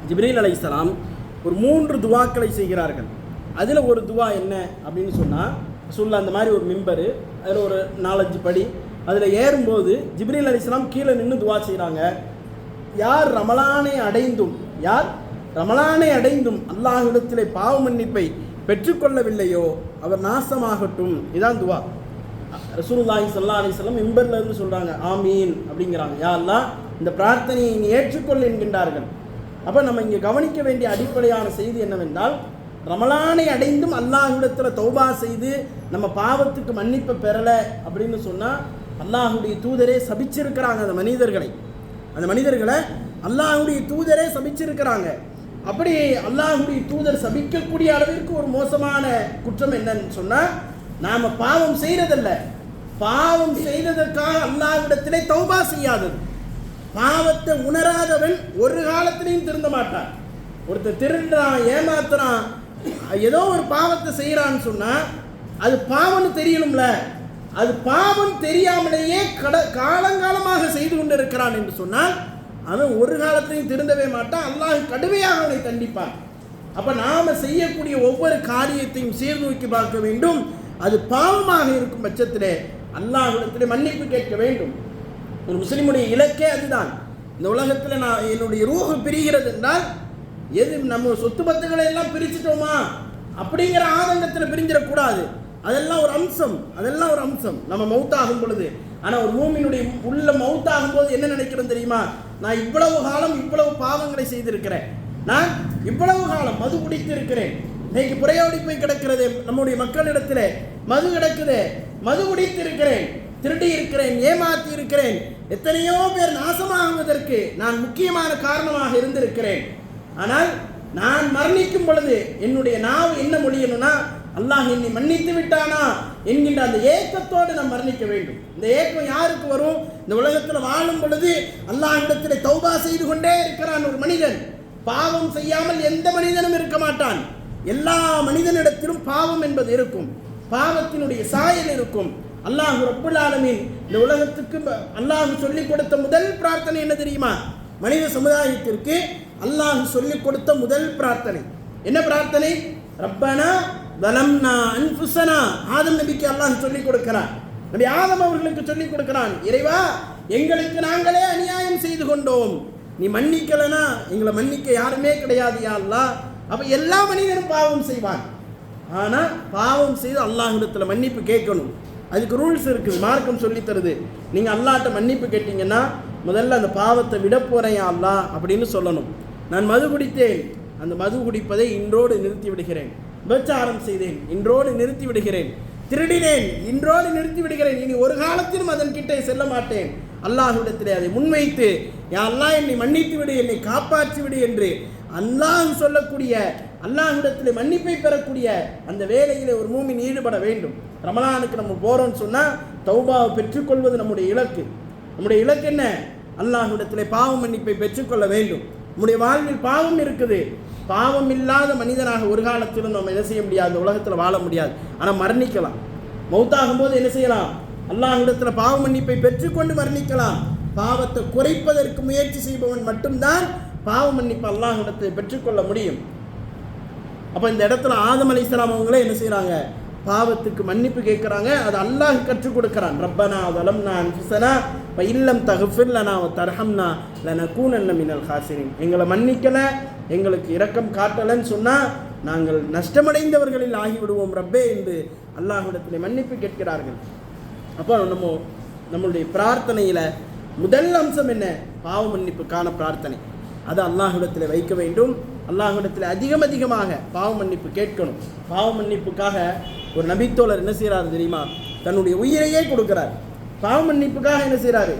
ஜிப்ரீல் அலைஹிஸ்ஸலாம் ஒரு 3 துவாக்களை செய்கிறார்கள். அதில் ஒரு துவா என்ன அப்படின்னு சொன்னால், ரசூலுல்லாஹ் அந்த மாதிரி ஒரு மிம்பரு, அதில் ஒரு 4-5 படி, அதில் ஏறும்போது ஜிப்ரீல் அலைஹிஸ்ஸலாம் கீழே நின்று துவா செய்கிறாங்க. யார் ரமலானை அடைந்தும் அல்லாஹ்விடத்திலே பாவ மன்னிப்பை பெற்றுக்கொள்ளவில்லையோ அவர் நாசமாகட்டும். இதான் துவா. ரசூலுல்லாஹி ஸல்லல்லாஹு அலைஹி வஸல்லம் மிம்பர்ல இருந்து சொல்றாங்க, ஆமீன் அப்படிங்கிறாங்க. யா அல்லாஹ், இந்த பிரார்த்தனையை நீ ஏற்றுக்கொள் என்கின்றார்கள். அப்போ நம்ம இங்கே கவனிக்க வேண்டிய அடிப்படையான செய்தி என்னவென்றால், ரமலானை அடைந்தும் அல்லாஹ்விடத்தில் தௌபா செய்து நம்ம பாவத்துக்கு மன்னிப்பை பெறலை அப்படின்னு சொன்னால், அல்லாஹுடைய தூதரே சபிச்சிருக்கிறாங்க அந்த மனிதர்களை அல்லாஹுடைய தூதரே சபிச்சிருக்கிறாங்க. அப்படி அல்லாஹுடைய தூதர் சபிக்கக்கூடிய அளவிற்கு ஒரு மோசமான குற்றம் என்னன்னு சொன்னால், நாம் பாவம் செய்கிறதல்ல, பாவம் செய்ததற்காக அல்லாஹ்விடத்திலே தௌபா செய்யாதது. பாவத்தை உணராதவன் ஒரு காலத்திலையும் திருந்த மாட்டான். ஒருத்தர் திருடுறான், ஏமாத்துறான், ஏதோ ஒரு பாவத்தை செய்கிறான்னு சொன்னால் அது பாவம்னு தெரியணும்ல. அது பாவம் தெரியாமலேயே காலங்காலமாக செய்து கொண்டு இருக்கிறான் என்று சொன்னால் அவன் ஒரு காலத்திலையும் திருந்தவே மாட்டான். அல்லாஹ் கடுமையாக அவனை தண்டிப்பான். அப்போ நாம் செய்யக்கூடிய ஒவ்வொரு காரியத்தையும் சீர்தூக்கி பார்க்க வேண்டும். அது பாவமாக இருக்கும் பட்சத்திலே அல்லாஹ்விடத்திலே மன்னிப்பு கேட்க வேண்டும். ஒரு முஸ்லிமுடைய இலக்கே அதுதான். இந்த உலகத்தில் நான் என்னுடைய ரூஹ் பிரிகிறது என்றால், எது நம்ம சொத்து பத்துக்களை எல்லாம் பிரிச்சுட்டோமா அப்படிங்கிற ஆதங்கத்தில் பிரிஞ்சிடக்கூடாது. அதெல்லாம் ஒரு அம்சம் நம்ம மௌத்தாகும் பொழுது. ஆனால் ஒரு மூமினுடைய உள்ள மௌத்தாகும் போது என்ன நினைக்கிறோம் தெரியுமா? நான் இவ்வளவு காலம் இவ்வளவு பாவங்களை செய்திருக்கிறேன், நான் இவ்வளவு காலம் மது குடித்து இருக்கிறேன், இன்னைக்கு புறையோடி போய் கிடக்கிறது நம்முடைய மக்களிடத்தில் மது கிடக்குது, மது குடித்து இருக்கிறேன், திருடி இருக்கிறேன், ஏமாற்றி இருக்கிறேன், எத்தனையோ பேர் நாசமாகுவதற்கு நான் முக்கியமான காரணமாக இருந்திருக்கிறேன். ஆனால் நான் மரணிக்கும் பொழுது என்னுடைய நாவு என்ன மொழியணும்னா, அல்லாஹ் என்னை மன்னித்து விட்டானா என்கின்ற அந்த ஏக்கத்தோடு நாம் மரணிக்க வேண்டும். இந்த ஏக்கம் யாருக்கு வரும்? இந்த உலகத்தில் வாழும் பொழுது அல்லாஹ்விடத்தில் தௌபா செய்து கொண்டே இருக்கிறான் ஒரு மனிதன். பாவம் செய்யாமல் எந்த மனிதனும் இருக்க மாட்டான். எல்லா மனிதனிடத்திலும் பாவம் என்பது இருக்கும், பாவத்தினுடைய சாயல் இருக்கும். அல்லாஹ் ரப்புல் ஆலமீன் இந்த உலகத்துக்கு அல்லாஹ் சொல்லிக் கொடுத்த முதல் பிரார்த்தனை என்ன தெரியுமா? மனித சமுதாயத்திற்கு அல்லாஹ் சொல்லிக் கொடுத்த முதல் பிரார்த்தனை என்ன பிரார்த்தனை? ரப்பனா வலம்னா அன்ஃபுஸனா. ஆதம் நபிக்கு அல்லாஹ் சொல்லிக் கொடுக்கிறான். நபி ஆதம் அவர்களுக்கு சொல்லிக் கொடுக்கிறான், இறைவா, எங்களுக்கு நாங்களே அநியாயம் செய்து கொண்டோம், நீ மன்னிக்கலனா எங்களை மன்னிக்க யாருமே கிடையாது யா அல்லாஹ். அப்போ எல்லா மனிதனும் பாவம் செய்வான். ஆனால் பாவம் செய்து அல்லாஹ்விடத்தில் மன்னிப்பு கேட்கணும். அதுக்கு ரூல்ஸ் இருக்குது, மார்க்கம் சொல்லி தருது. நீங்கள் அல்லாஹ்ட்ட மன்னிப்பு கேட்டீங்கன்னா முதல்ல அந்த பாவத்தை விட போகிறேன் அல்லாஹ் அப்படின்னு சொல்லணும். நான் மது குடித்தேன், அந்த மது குடிப்பதை இன்றோடு நிறுத்தி விடுகிறேன். விபச்சாரம் செய்தேன், இன்றோடு நிறுத்தி விடுகிறேன். திருடினேன், இன்றோடு நிறுத்தி விடுகிறேன். இனி ஒரு காலத்திலும் அதன் கிட்டே செல்ல மாட்டேன். அல்லாஹ்விடத்திலே அதை முன்வைத்து, யா அல்லாஹ் என்னை மன்னித்து விடு, என்னை காப்பாற்றி விடு என்று அல்லாஹ் சொல்லக்கூடிய, அல்லாஹ்விடத்திலே மன்னிப்பை பெறக்கூடிய அந்த வேலையிலே ஒரு மூமின் ஈடுபட வேண்டும். ரமலானுக்கு நம்ம போகிறோம்னு சொன்னால் தௌபாவை பெற்றுக்கொள்வது நம்முடைய இலக்கு. நம்முடைய இலக்கு என்ன? அல்லாஹ்விடத்திலே பாவ மன்னிப்பை பெற்றுக்கொள்ள வேண்டும். நம்முடைய வாழ்வில் பாவம் இருக்குது. பாவம் இல்லாத மனிதனாக ஒரு காலத்திலும் நம்ம என்ன செய்ய முடியாது, இந்த உலகத்தில் வாழ முடியாது. ஆனால் மரணிக்கலாம். மௌத்தாகும் போது என்ன செய்யலாம்? அல்லாஹ்விடத்தில் பாவ மன்னிப்பை பெற்றுக்கொண்டு மரணிக்கலாம். பாவத்தை குறைப்பதற்கு முயற்சி செய்பவன் மட்டும்தான் பாவ மன்னிப்பு அல்லாஹ்விடத்தை பெற்றுக்கொள்ள முடியும். அப்போ இந்த இடத்துல ஆதம் அலைஹிஸ்ஸலாம் அவங்களே என்ன செய்கிறாங்க? பாவத்துக்கு மன்னிப்பு கேட்குறாங்க. அது அல்லாஹ் கற்றுக் கொடுக்குறான். ரப்பனா வலம்னா அன்ஃபுஸனா வ இல்லம் தக்ஃபிர் லனா வ தர்ஹம்னா லனகூனன்ன மினல் ஹாசிரின். எங்களை மன்னிக்கலை, எங்களுக்கு இரக்கம் காட்டலைன்னு சொன்னால் நாங்கள் நஷ்டமடைந்தவர்களில் ஆகிவிடுவோம் ரப்பே என்று அல்லாஹ்விடத்தில் மன்னிப்பு கேட்கிறார்கள். அப்போ நம்மளுடைய பிரார்த்தனையில் முதல் அம்சம் என்ன? பாவ மன்னிப்புக்கான பிரார்த்தனை. அதை அல்லாஹ்விடத்தில் வைக்க வேண்டும். அல்லாஹ்விடத்தில் அதிகமாக பாவ மன்னிப்பு கேட்கணும். பாவ மன்னிப்புக்காக ஒரு நபித்தோழர் என்ன செய்கிறாரு தெரியுமா? தன்னுடைய உயிரையே கொடுக்குறார். பாவ மன்னிப்புக்காக என்ன செய்கிறாரு?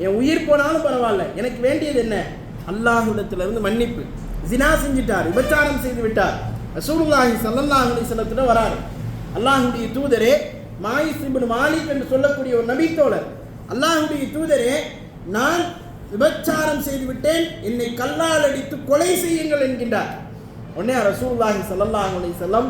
என் உயிர் போனாலும் பரவாயில்ல, எனக்கு வேண்டியது என்ன? அல்லாஹ்விடத்திலிருந்து மன்னிப்பு. ஜினா செஞ்சிட்டார், விபச்சாரம் செய்து விட்டார், ரசூலுல்லாஹி ஸல்லல்லாஹு அலைஹி வஸல்லம் வராரு. அல்லாஹ்வுடைய தூதரே, மாயிஸ் இப்னு மாலிக் என்று சொல்லக்கூடிய ஒரு நபி தோழர், அல்லாஹ்வுடைய தூதரே, நான் விபச்சாரம் செய்து விட்டேன், என்னை கல்லால் அடித்து கொலை செய்யுங்கள் என்கின்றார். உடனே ரசூலுல்லாஹி ஸல்லல்லாஹு அலைஹி வஸல்லம்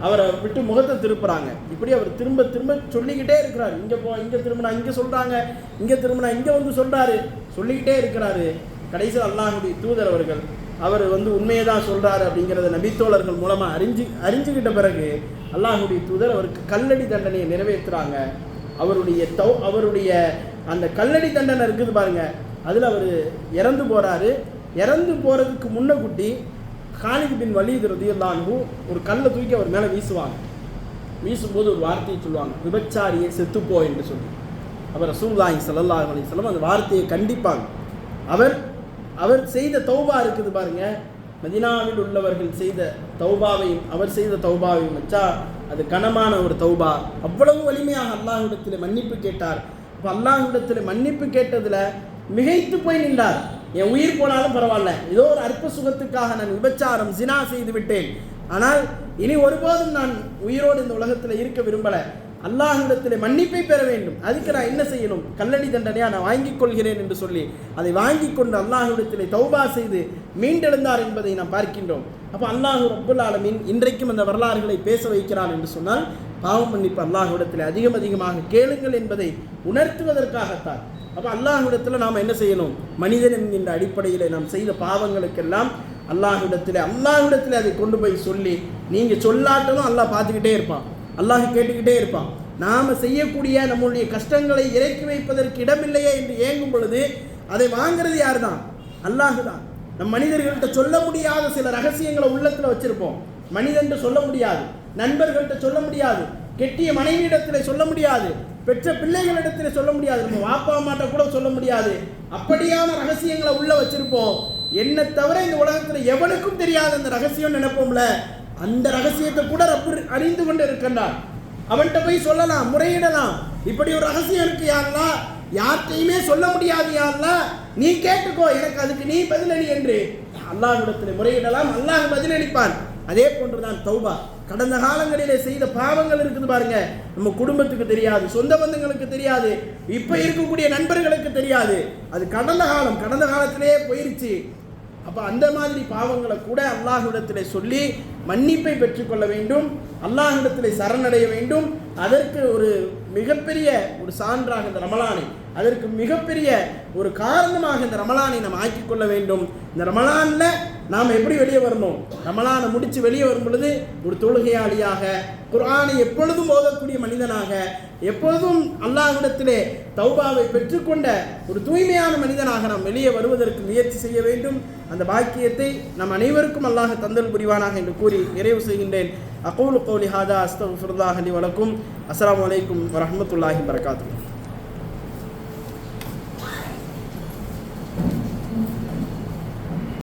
அவரை விட்டு முகத்தை திருப்புறாங்க. இப்படி அவர் திரும்ப திரும்ப சொல்லிக்கிட்டே இருக்கிறார். இங்கே போ, இங்கே திரும்பினா இங்கே சொல்கிறாங்க, இங்கே திரும்பினா இங்கே வந்து சொல்கிறாரு, சொல்லிக்கிட்டே இருக்கிறாரு. கடைசியில் அல்லாஹ்வுடைய தூதர் அவர்கள் அவர் உண்மையை தான் சொல்கிறாரு அப்படிங்கிறத நபித்தோழர்கள் மூலமாக அறிஞ்சுக்கிட்ட பிறகு அல்லாஹ்வுடைய தூதர் அவருக்கு கல்லடி தண்டனையை நிறைவேற்றுறாங்க. அவருடைய அந்த கல்லடி தண்டனை இருக்குது பாருங்க, அதில் அவர் இறந்து போகிறாரு. இறந்து போகிறதுக்கு முன்னக்குட்டி காலித் பின் வலீத் ரலியல்லாஹு அன்ஹு ஒரு கல்லை தூக்கி அவர் மேலே வீசுவாங்க. வீசும்போது ஒரு வார்த்தையை சொல்லுவாங்க, விபச்சாரியை செத்துப்போ என்று சொல்லி. அவர் ரசூலுல்லாஹி ஸல்லல்லாஹு அலைஹி வஸல்லம் அந்த வார்த்தையை கண்டிப்பாங்க. அவர் செய்த தௌபா இருக்குது பாருங்க, மதீனாவில் உள்ளவர்கள் செய்த தௌபாவையும் அவர் செய்த தௌபாவையும் வச்சா அது கனமான ஒரு தௌபா. அவ்வளவு வலிமையாக அல்லாஹ்விடத்தில் மன்னிப்பு கேட்டார். இப்போ அல்லாஹ்விடத்தில் மன்னிப்பு கேட்டதில் மிகைத்து போய் நின்றார். என் உயிர் போனாலும் பரவாயில்ல, ஏதோ ஒரு அற்ப சுகத்துக்காக நான் விபச்சாரம் ஜினா செய்து விட்டேன், ஆனால் இனி ஒருபோதும் நான் உயிரோடு இந்த உலகத்தில் இருக்க விரும்பலை, அல்லாஹ்விடத்தில் மன்னிப்பை பெற வேண்டும், அதுக்கு நான் என்ன செய்யணும், கல்லடி தண்டனையாக நான் வாங்கிக் கொள்கிறேன் என்று சொல்லி அதை வாங்கி கொண்டு அல்லாஹ்விடத்தில் தௌபா செய்து மீண்டெழுந்தார் என்பதை நாம் பார்க்கின்றோம். அப்போ அல்லாஹ் ரப்புல் ஆலமீன் இன்றைக்கும் அந்த வரலாறுகளை பேச வைக்கிறான் என்று சொன்னால் பாவம் மன்னிப்பு அல்லாஹ்விடத்தில் அதிகமாக கேளுங்கள் என்பதை உணர்த்துவதற்காகத்தான். அப்போ அல்லாஹ்விடத்தில் நாம் என்ன செய்யணும், மனிதன் என்கின்ற அடிப்படையில் நாம் செய்த பாவங்களுக்கெல்லாம் அல்லாஹ்விடத்தில் அதை கொண்டு போய் சொல்லி, நீங்கள் சொல்லாட்டலும் அல்லாஹ் பார்த்துக்கிட்டே இருப்பான், அல்லாஹ் கேட்டுக்கிட்டே இருப்பான். நாம் செய்யக்கூடிய நம்முடைய கஷ்டங்களை இறக்கி வைப்பதற்கு இடமில்லையே என்று ஏங்கும் பொழுது அதை வாங்கிறது யார் தான்? அல்லாஹ் தான். நம் மனிதர்கள்ட்ட சொல்ல முடியாத சில ரகசியங்களை உள்ளத்தில் வச்சிருப்போம். மனிதன்ட்ட சொல்ல முடியாது, நண்பர்கள்ட்ட சொல்ல முடியாது, கெட்டிய மனைவியிடத்தில் சொல்ல முடியாது, பெற்ற பிள்ளைகளிடத்தில் சொல்ல முடியாது, நம்ம வாப்பா அம்மாட்ட கூட சொல்ல முடியாது. அப்படியான ரகசியங்களை உள்ள வச்சிருப்போம். என்ன தவிர இந்த உலகத்தில் எவனுக்கும் தெரியாத அந்த ரகசியம் நினைப்போம்ல, அந்த ரகசியத்தை கூட ரப்பு அறிந்து கொண்டு இருக்கின்றான். அவன்கிட்ட போய் சொல்லலாம், முறையிடலாம், இப்படி ஒரு ரகசியம் இருக்கு யாருலா, யார்கிட்டையுமே சொல்ல முடியாது யாருலா, நீ கேட்டுக்கோ, எனக்கு அதுக்கு நீ பதிலளி என்று அல்லாஹ்விடத்தில் முறையிடலாம், அல்லாஹ் பதிலளிப்பான். அதே போன்றுதான் தௌபா. கடந்த காலங்களிலே செய்த பாவங்கள் இருக்குது பாருங்க, நம்ம குடும்பத்துக்கு தெரியாது, சொந்த பந்தங்களுக்கு தெரியாது, இப்ப இருக்கக்கூடிய நண்பர்களுக்கு தெரியாது, அது கடந்த காலத்திலே போயிருச்சு. அப்ப அந்த மாதிரி பாவங்களை கூட அல்லாஹ்விடத்திலே சொல்லி மன்னிப்பை பெற்றுக்கொள்ள வேண்டும், அல்லாஹ்விடத்திலே சரணடைய வேண்டும். அதற்கு ஒரு மிகப்பெரிய ஒரு சான்றாக இந்த ரமலானை, அதற்கு மிகப்பெரிய ஒரு காரணமாக இந்த ரமலானை நாம் ஆக்கிக்கொள்ள வேண்டும். இந்த ரமலான்ல நாம் எப்படி வெளியே வரணும், ரமலானை முடித்து வெளியே வரும் பொழுது ஒரு தொழுகையாளியாக, குர்ஆனை எப்பொழுதும் ஓதக்கூடிய மனிதனாக, எப்பொழுதும் அல்லாஹ்விடத்திலே தௌபாவை பெற்றுக்கொண்ட ஒரு தூய்மையான மனிதனாக நாம் வெளியே வருவதற்கு முயற்சி செய்ய வேண்டும். அந்த பாக்கியத்தை நம் அனைவருக்கும் அல்லாஹ் தந்தல் புரிவானாக என்று கூறி நிறைவு செய்கின்றேன். அகூலு கௌலி ஹாதா அஸ்தக்ஃபிருல்லாஹ் லி வலக்கும். அஸ்ஸலாமு அலைக்கும் வரஹ்மத்துல்லாஹி வபரகாத்துஹு.